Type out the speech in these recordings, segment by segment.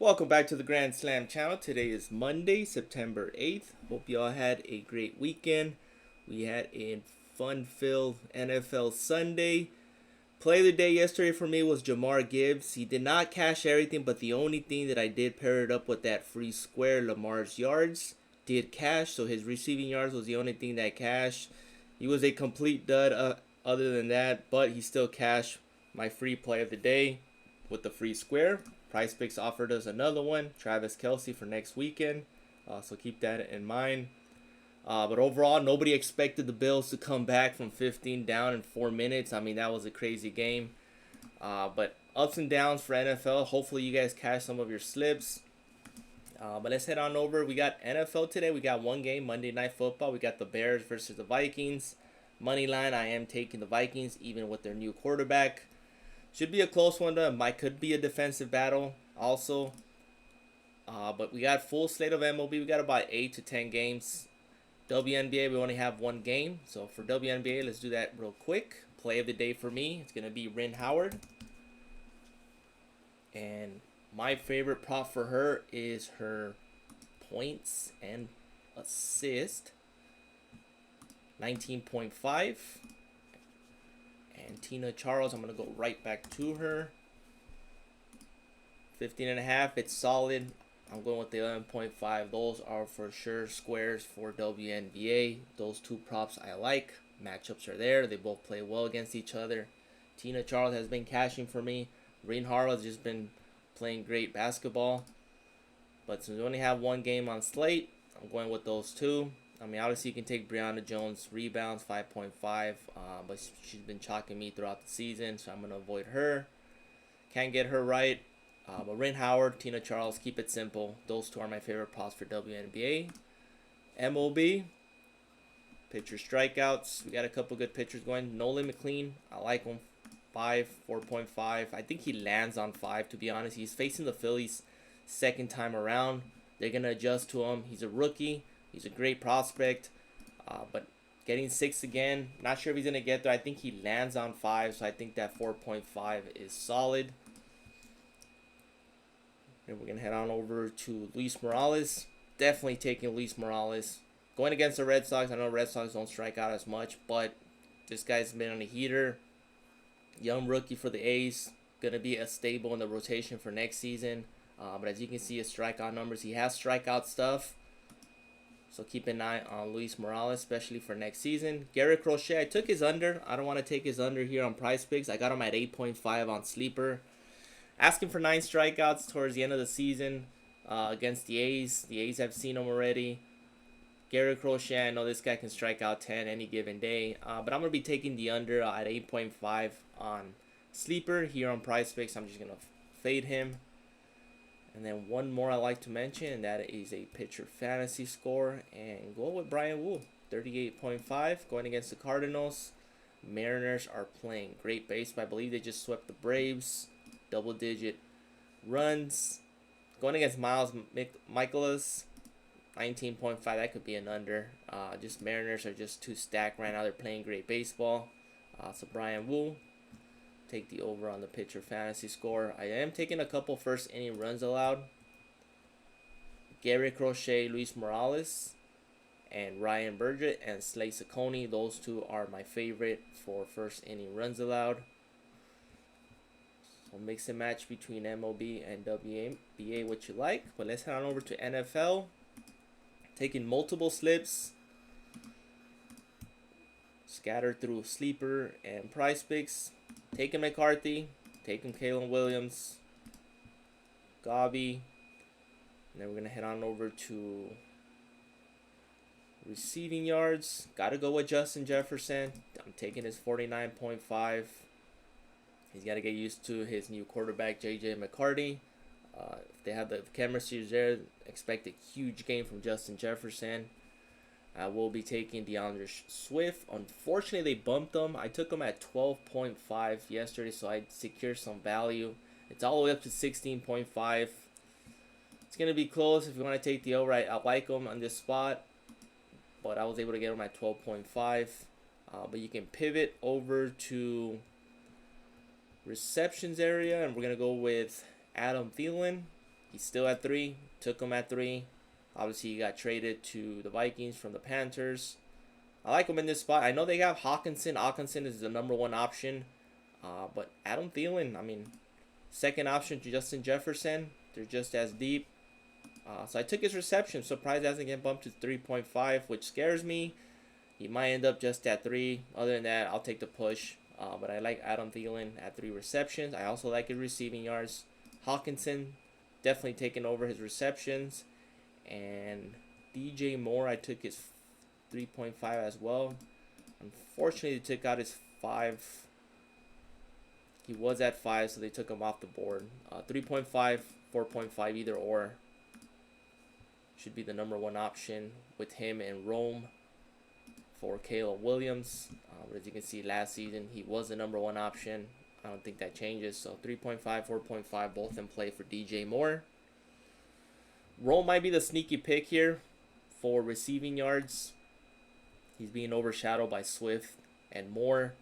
Welcome back to the Grand Slam channel. Today is Monday, September 8th. Hope y'all had a great weekend. We had a fun-filled NFL Sunday. Play of the day yesterday for me was Jamar Gibbs. He did not cash everything, but the only thing that I did pair it up with that free square, Lamar's yards, did cash. So his receiving yards was the only thing that cashed. He was a complete dud other than that, but he still cashed my free play of the day with the free square. Price Picks offered us another one, Travis Kelsey for next weekend. So keep that in mind. But overall, nobody expected the Bills to come back from 15 down in 4 minutes. I mean, that was a crazy game. But ups and downs for NFL. Hopefully, you guys catch some of your slips. But let's head on over. We got NFL today. We got one game, Monday Night Football. We got the Bears versus the Vikings. Money line, I am taking the Vikings, even with their new quarterback. Should be a close one. Might could be a defensive battle also. But we got full slate of MLB. We got about 8 to 10 games. WNBA, we only have one game. So for WNBA, let's do that real quick. Play of the day for me, it's going to be Rin Howard. And my favorite prop for her is her points and assist. 19.5. And Tina Charles, I'm going to go right back to her. 15.5, it's solid. I'm going with the 11.5. Those are for sure squares for WNBA. Those two props I like. Matchups are there. They both play well against each other. Tina Charles has been cashing for me. Reen Harlow has just been playing great basketball. But since we only have one game on slate, I'm going with those two. I mean, obviously you can take Brianna Jones rebounds, 5.5. But she's been chalking me throughout the season, so I'm going to avoid her. Can't get her right. But Rin Howard, Tina Charles, keep it simple. Those two are my favorite props for WNBA. MLB, pitcher strikeouts. We got a couple good pitchers going. Nolan McLean, I like him. 4.5. I think he lands on 5, to be honest. He's facing the Phillies second time around. They're going to adjust to him. He's a rookie. He's a great prospect. But getting 6 again, not sure if he's going to get there. I think he lands on 5, so I think that 4.5 is solid. And we're going to head on over to Luis Morales. Definitely taking Luis Morales. Going against the Red Sox. I know Red Sox don't strike out as much, but this guy's been on a heater. Young rookie for the A's. Going to be a stable in the rotation for next season. But as you can see his strikeout numbers, he has strikeout stuff. So keep an eye on Luis Morales, especially for next season. Garrett Crochet, I took his under. I don't want to take his under here on Price Picks. I got him at 8.5 on Sleeper. Asking for 9 strikeouts towards the end of the season against the A's. The A's have seen him already. Garrett Crochet, I know this guy can strike out 10 any given day. But I'm going to be taking the under at 8.5 on Sleeper here on Price Picks. I'm just going to fade him. And then one more I like to mention, and that is a pitcher fantasy score. And go with Brian Wu, 38.5, going against the Cardinals. Mariners are playing great baseball. I believe they just swept the Braves. Double-digit runs. Going against Miles Michaelis, 19.5. That could be an under. Just Mariners are just too stacked right now. They're playing great baseball. So Brian Wu, take the over on the pitcher fantasy score. I am taking a couple first inning runs allowed. Gary Crochet, Luis Morales, and Ryan Burgett and Slay Saccone. Those two are my favorite for first inning runs allowed. So mix and match between MLB and WNBA what you like. But let's head on over to NFL. Taking multiple slips. Scattered through Sleeper and Price Picks. Taking McCarthy. Taking Kalen Williams. Gabi. And then we're going to head on over to receiving yards. Got to go with Justin Jefferson. I'm taking his 49.5. He's got to get used to his new quarterback, J.J. McCarthy. If they have the chemistry there, expect a huge game from Justin Jefferson. I will be taking DeAndre Swift. Unfortunately, they bumped him. I took him at 12.5 yesterday, so I secured some value. It's all the way up to 16.5. It's going to be close if you want to take the over. I like him on this spot, but I was able to get him at 12.5. But you can pivot over to receptions area, and we're going to go with Adam Thielen. He's still at 3. Took him at 3. Obviously, he got traded to the Vikings from the Panthers. I like him in this spot. I know they have Hawkinson. Hawkinson is the #1 option. But Adam Thielen, I mean, second option to Justin Jefferson. They're just as deep. So I took his reception. Surprised he hasn't get bumped to 3.5, which scares me. He might end up just at 3. Other than that, I'll take the push. But I like Adam Thielen at 3 receptions. I also like his receiving yards. Hawkinson, definitely taking over his receptions. And DJ Moore, I took his 3.5 as well. Unfortunately, they took out his 5. He was at 5, so they took him off the board. 3.5, 4.5, either or. Should be the #1 option with him and Rome for Caleb Williams. But as you can see, last season, he was the #1 option. I don't think that changes. So 3.5, 4.5, both in play for DJ Moore. Rome might be the sneaky pick here for receiving yards. He's being overshadowed by Swift and Moore.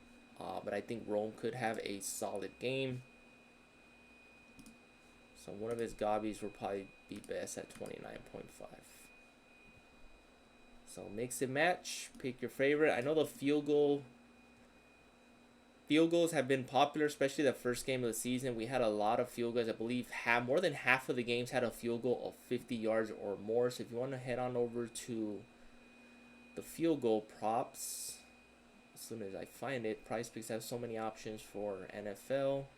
But I think Rome could have a solid game. So one of his gobbies will probably be best at 29.5. So mix and match. Pick your favorite. I know the field goals have been popular, especially the first game of the season. We had a lot of field goals. I believe more than half of the games had a field goal of 50 yards or more. So if you want to head on over to the field goal props, as soon as I find it, PrizePicks have so many options for NFL.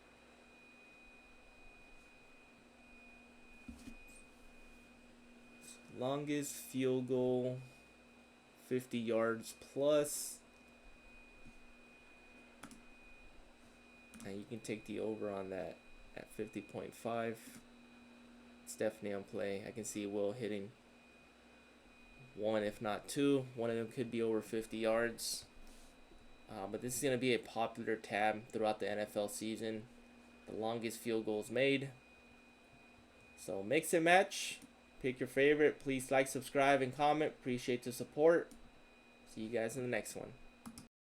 Longest field goal, 50 yards plus. And you can take the over on that at 50.5. It's definitely on play. I can see Will hitting 1, if not 2. One of them could be over 50 yards. But this is going to be a popular tab throughout the NFL season. The longest field goals made. So mix and match. Pick your favorite. Please like, subscribe, and comment. Appreciate the support. See you guys in the next one.